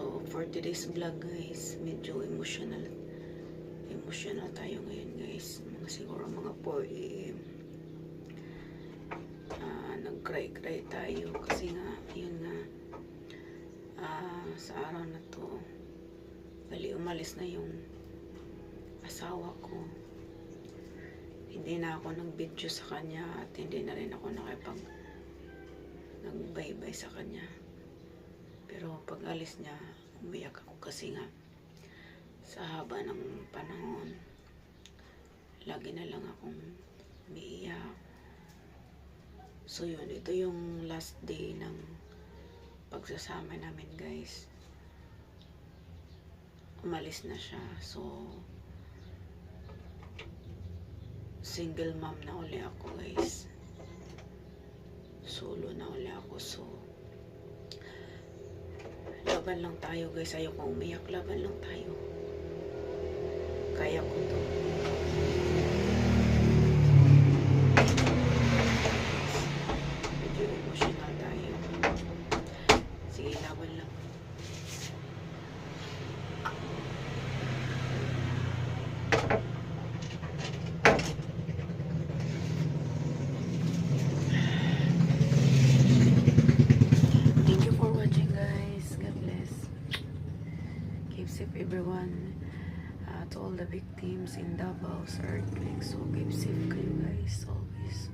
So, for today's vlog guys, medyo emotional tayo ngayon guys. Siguro mga 4 AM. Nag-cry tayo kasi nga, yun nga, sa araw na to, bali umalis na yung asawa ko. Hindi na ako nag-video sa kanya at hindi na rin ako nag-bye-bye sa kanya. Pero pag alis niya, umiyak ako kasi nga sa haba ng panahon, lagi na lang akong umiiyak. So yun, ito yung last day ng pagsasama namin guys. Umalis na siya. So single mom na uli ako guys. Solo na uli ako. So laban lang tayo guys. Ayoko umiyak. Laban lang tayo. Kaya ko to. Medyo emotional tayo. Sige, laban lang. Thank you for watching guys. God bless. Keep safe everyone. To all the victims in Davao earthquake. So keep safe kayo guys always.